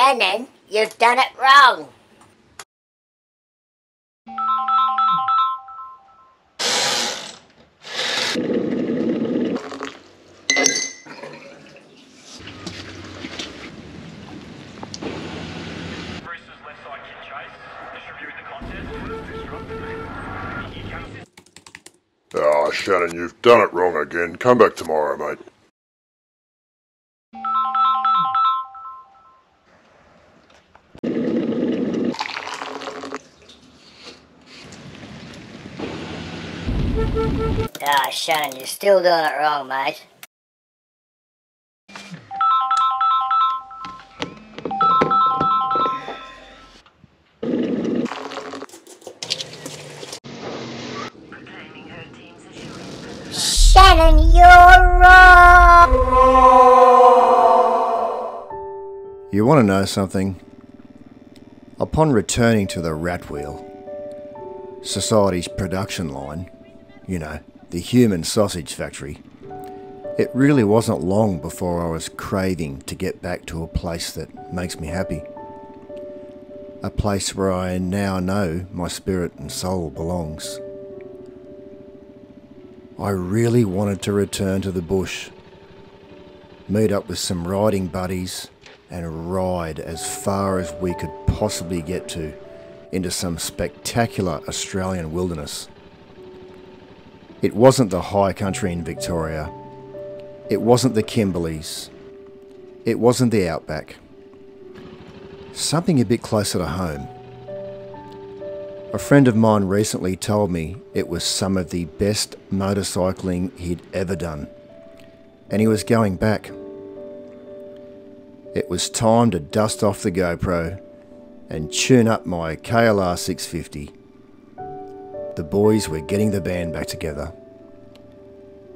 Shannon, you've done it wrong. Ah, Shannon, you've done it wrong again. Come back tomorrow, mate. Ah, Shannon, you're still doing it wrong, mate. Shannon, you're wrong! You want to know something? Upon returning to the rat wheel, society's production line, you know, the human sausage factory, it really wasn't long before I was craving to get back to a place that makes me happy. A place where I now know my spirit and soul belongs. I really wanted to return to the bush, meet up with some riding buddies and ride as far as we could possibly get to into some spectacular Australian wilderness. It wasn't the high country in Victoria. It wasn't the Kimberleys. It wasn't the outback. Something a bit closer to home. A friend of mine recently told me it was some of the best motorcycling he'd ever done, and he was going back. It was time to dust off the GoPro and tune up my KLR650. The boys were getting the band back together,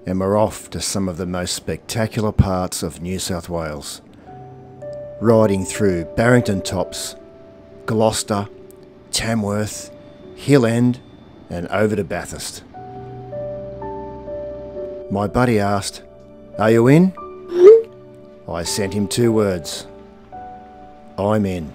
and we're off to some of the most spectacular parts of New South Wales, riding through Barrington Tops, Gloucester, Tamworth, Hill End and over to Bathurst. My buddy asked, "Are you in?" I sent him 2 words. I'm in.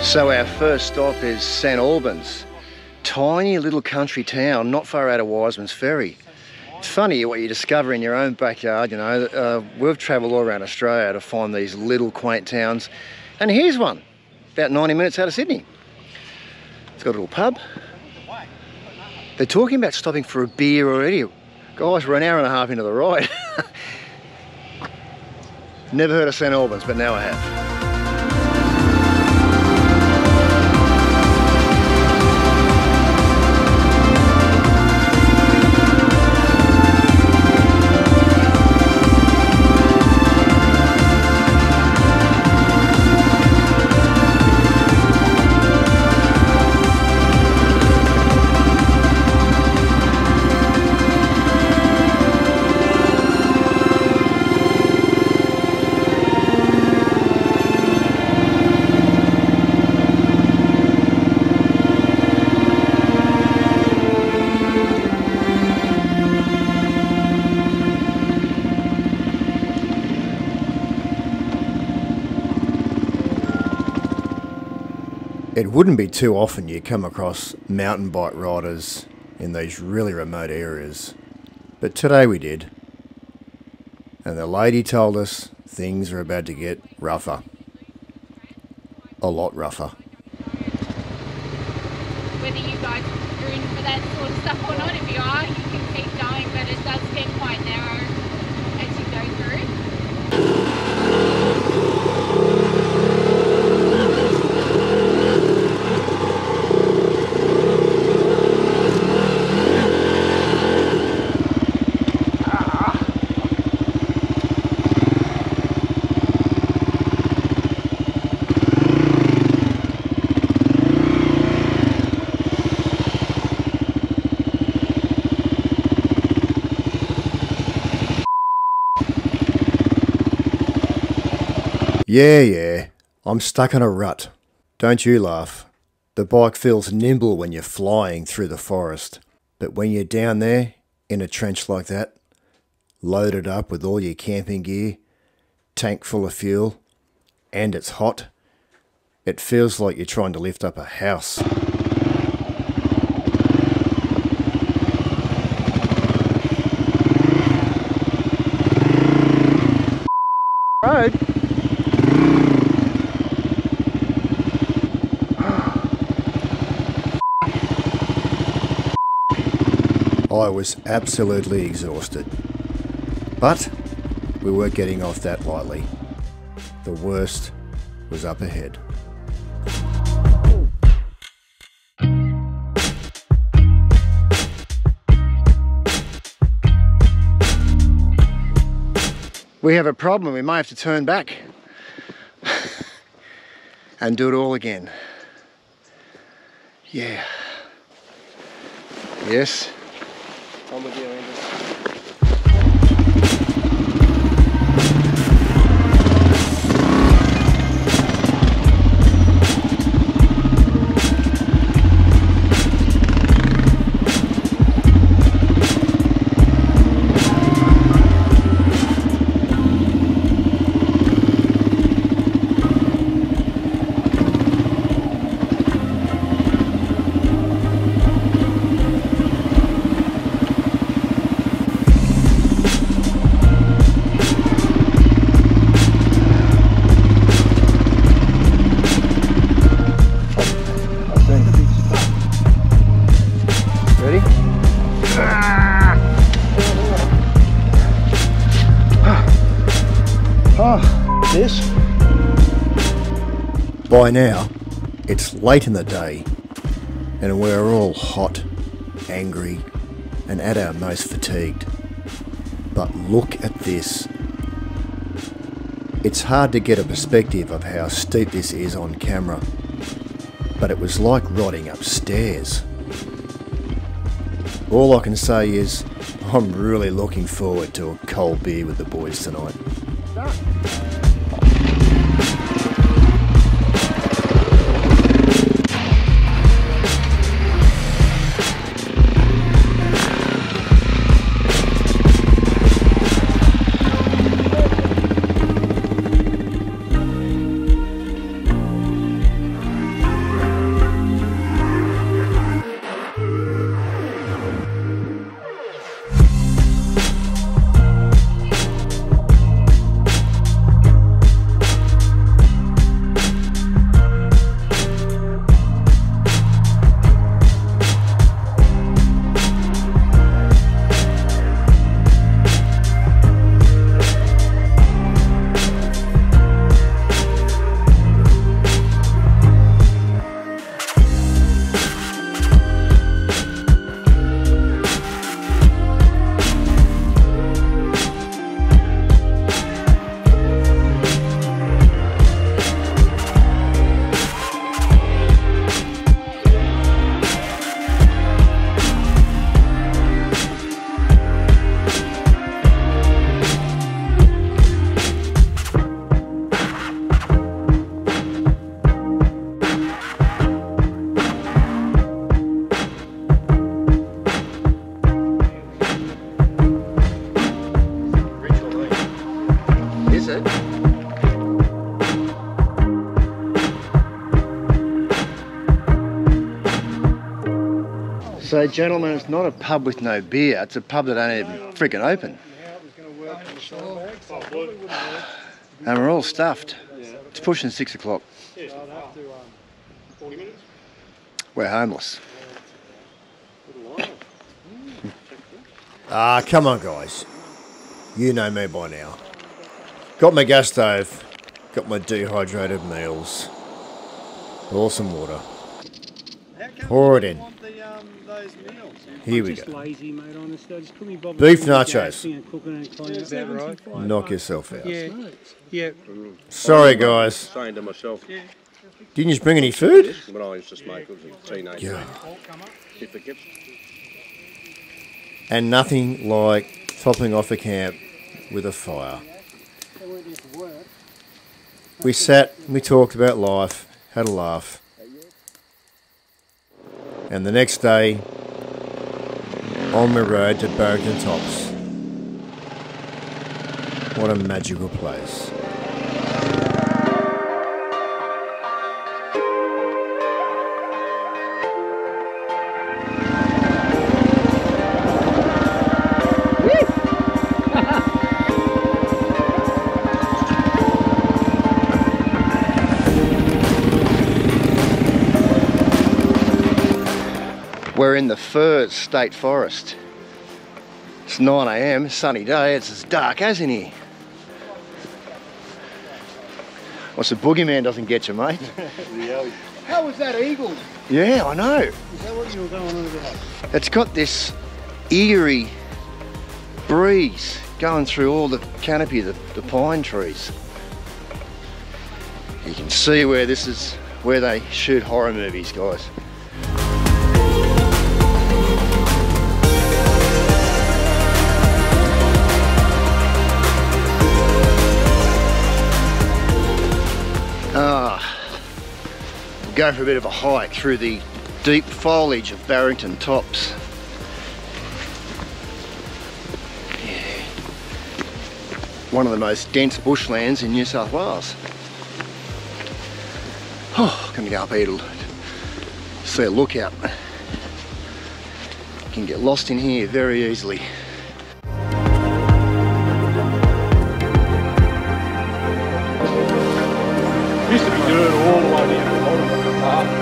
So our first stop is St Albans, tiny little country town not far out of Wisemans Ferry. It's funny what you discover in your own backyard, you know. We've travelled all around Australia to find these little quaint towns, and here's one, about 90 minutes out of Sydney. It's got a little pub. They're talking about stopping for a beer already. Guys, we're an hour and a half into the ride. Never heard of St Albans, but now I have. It wouldn't be too often you come across mountain bike riders in these really remote areas, but today we did. And the lady told us things are about to get rougher. A lot rougher. Whether you guys are in for that sort of stuff or not, if you are, you can keep going, but it does get quite narrow as you go through. Yeah, I'm stuck in a rut. Don't you laugh. The bike feels nimble when you're flying through the forest, but when you're down there in a trench like that, loaded up with all your camping gear, tank full of fuel, and it's hot, it feels like you're trying to lift up a house. Road. I was absolutely exhausted, but we weren't getting off that lightly. The worst was up ahead. We have a problem. We may have to turn back and do it all again. Yeah. Yes. I'm with you, Andrew. By now, it's late in the day, and we're all hot, angry, and at our most fatigued. But look at this. It's hard to get a perspective of how steep this is on camera, but it was like riding upstairs. All I can say is, I'm really looking forward to a cold beer with the boys tonight. So gentlemen, it's not a pub with no beer, it's a pub that ain't even freaking open. And we're all stuffed. It's pushing 6 o'clock. We're homeless. Come on guys. You know me by now. Got my gas stove, got my dehydrated meals, awesome water. Pour it in. Here we go. Beef nachos. Knock yourself out. Yeah. Sorry guys. Saying to myself, Didn't you bring any food? when I used to smoke, I was a teenager. Yeah. And nothing like topping off a camp with a fire. We sat, we talked about life, had a laugh. And the next day, on the road to Barrington Tops. What a magical place. We're in the Firs State Forest. It's 9 AM, sunny day, it's as dark as in here. What's the boogeyman doesn't get you, mate? How was that eagle? Yeah, I know. Is that what you were going on about? It's got this eerie breeze going through all the canopy of the pine trees. You can see where this is where they shoot horror movies, guys. We'll go for a bit of a hike through the deep foliage of Barrington Tops. Yeah. One of the most dense bushlands in New South Wales. Oh, can we go up here to see a lookout? You can get lost in here very easily. Used to be dirt all the way down the bottom of the path.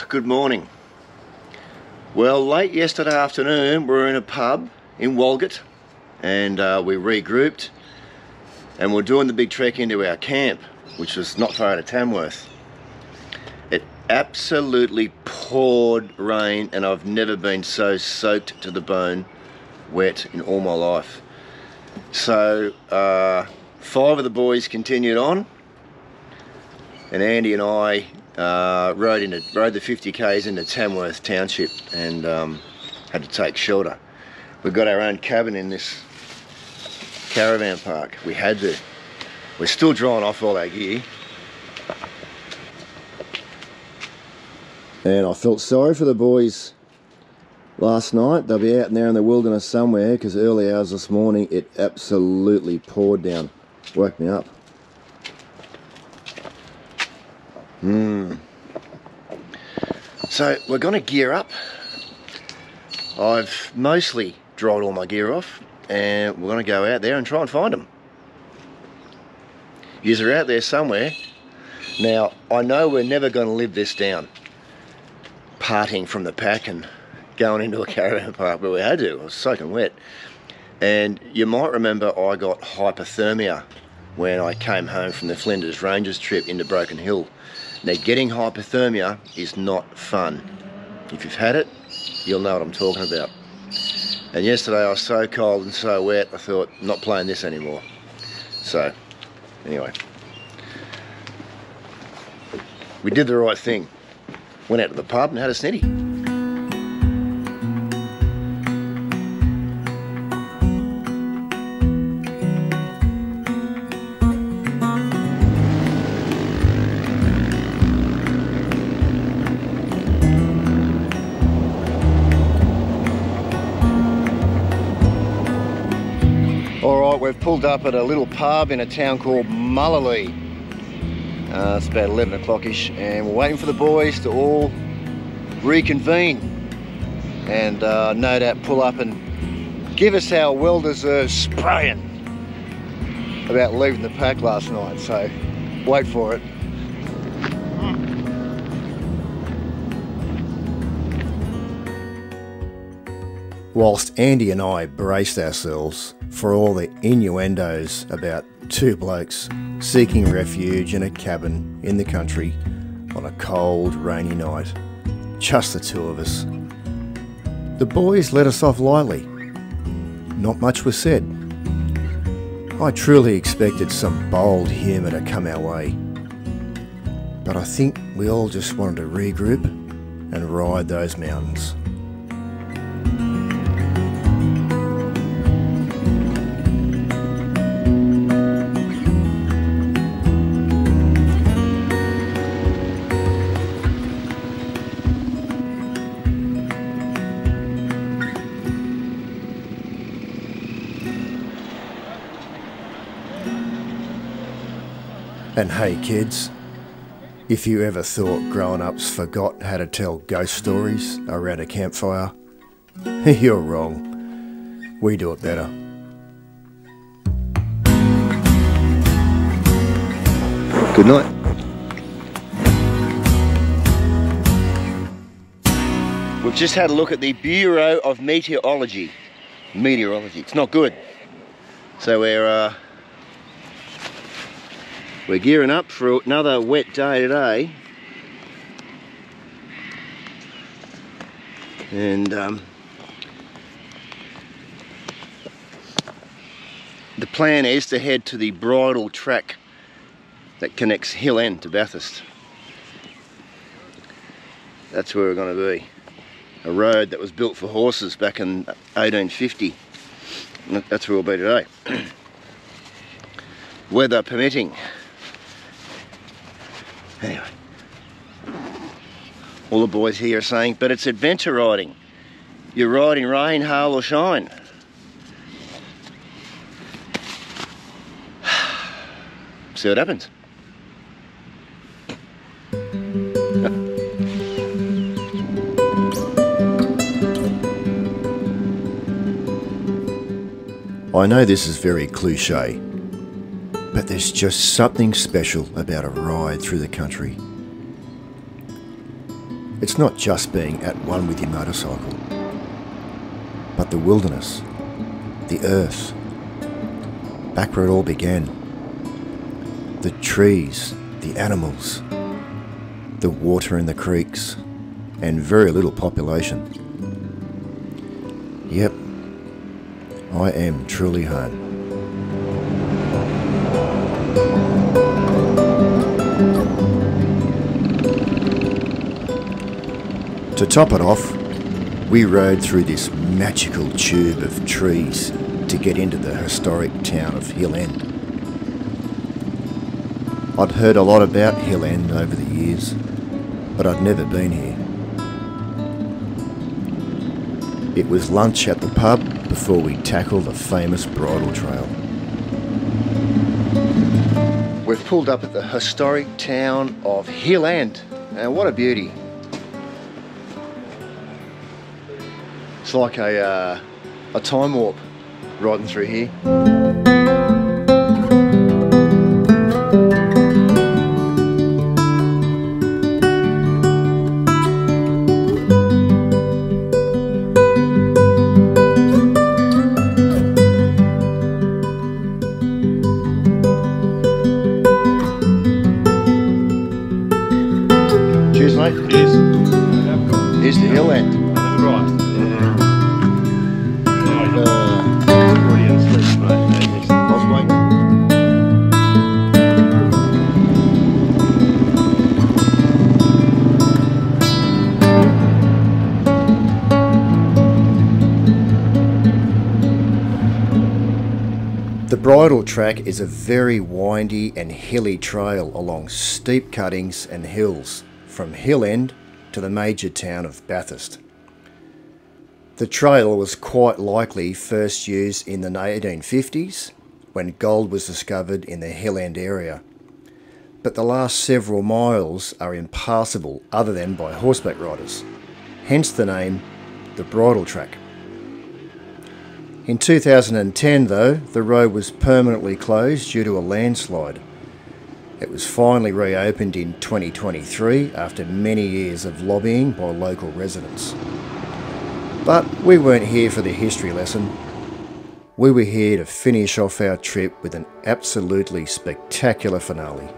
Good morning. Well, late yesterday afternoon we were in a pub in Walgett and we regrouped and we're doing the big trek into our camp, which was not far out of Tamworth. It absolutely poured rain and I've never been so soaked to the bone wet in all my life. So 5 of the boys continued on and Andy and I rode the 50 k's into Tamworth Township and had to take shelter. We've got our own cabin in this caravan park. We had to. We're still drying off all our gear. And I felt sorry for the boys last night. They'll be out there in the wilderness somewhere because early hours this morning it absolutely poured down. Woke me up. So we're going to gear up. I've mostly dried all my gear off and we're going to go out there and try and find them. You're out there somewhere. Now I know we're never going to live this down, parting from the pack and going into a caravan park, but we had to. It was soaking wet. And you might remember I got hypothermia when I came home from the Flinders Rangers trip into Broken Hill. Now getting hypothermia is not fun. If you've had it, you'll know what I'm talking about. And yesterday I was so cold and so wet, I thought, I'm not playing this anymore. So, anyway. We did the right thing. Went out to the pub and had a snitty. Right, we've pulled up at a little pub in a town called Mullaley. It's about 11 o'clock-ish, and we're waiting for the boys to all reconvene and no doubt pull up and give us our well-deserved spraying about leaving the pack last night, so wait for it. Whilst Andy and I braced ourselves for all the innuendos about two blokes seeking refuge in a cabin in the country on a cold, rainy night, just the two of us, the boys let us off lightly. Not much was said. I truly expected some bold humour to come our way, but I think we all just wanted to regroup and ride those mountains. And hey kids, if you ever thought grown-ups forgot how to tell ghost stories around a campfire, you're wrong. We do it better. Good night. We've just had a look at the Bureau of Meteorology. It's not good. So we're gearing up for another wet day today, and the plan is to head to the bridle track that connects Hill End to Bathurst. That's where we're going to be. A road that was built for horses back in 1850. That's where we'll be today. Weather permitting. Anyway, all the boys here are saying, but it's adventure riding. You're riding rain, hail or shine. See what happens. I know this is very cliche, but there's just something special about a ride through the country. It's not just being at one with your motorcycle, but the wilderness, the earth, back where it all began. The trees, the animals, the water in the creeks, and very little population. Yep, I am truly home. To top it off, we rode through this magical tube of trees to get into the historic town of Hill End. I'd heard a lot about Hill End over the years, but I'd never been here. It was lunch at the pub before we tackled the famous bridle trail. We've pulled up at the historic town of Hill End, and what a beauty. It's like a time warp riding through here. Cheers, mate. Cheers. Here's the Hill End. Right. The bridle track is a very windy and hilly trail along steep cuttings and hills from Hill End to the major town of Bathurst. The trail was quite likely first used in the 1850s when gold was discovered in the Hill End area. But the last several miles are impassable other than by horseback riders, hence the name the Bridle Track. In 2010 though, the road was permanently closed due to a landslide. It was finally reopened in 2023 after many years of lobbying by local residents. But we weren't here for the history lesson. We were here to finish off our trip with an absolutely spectacular finale.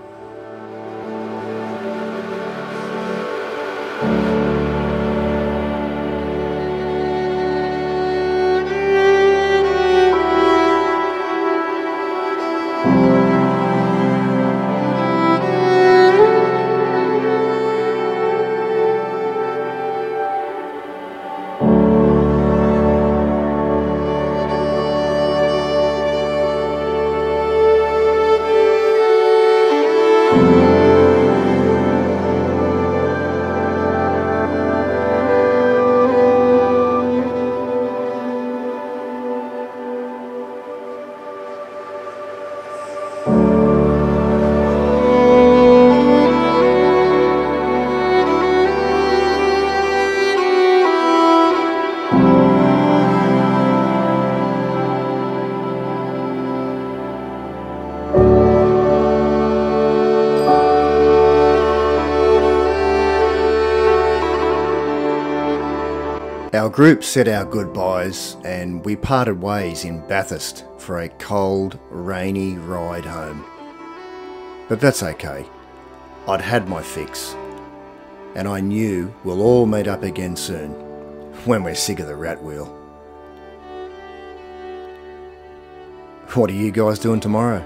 Our group said our goodbyes and we parted ways in Bathurst for a cold, rainy ride home. But that's okay. I'd had my fix. And I knew we'll all meet up again soon, when we're sick of the rat wheel. What are you guys doing tomorrow?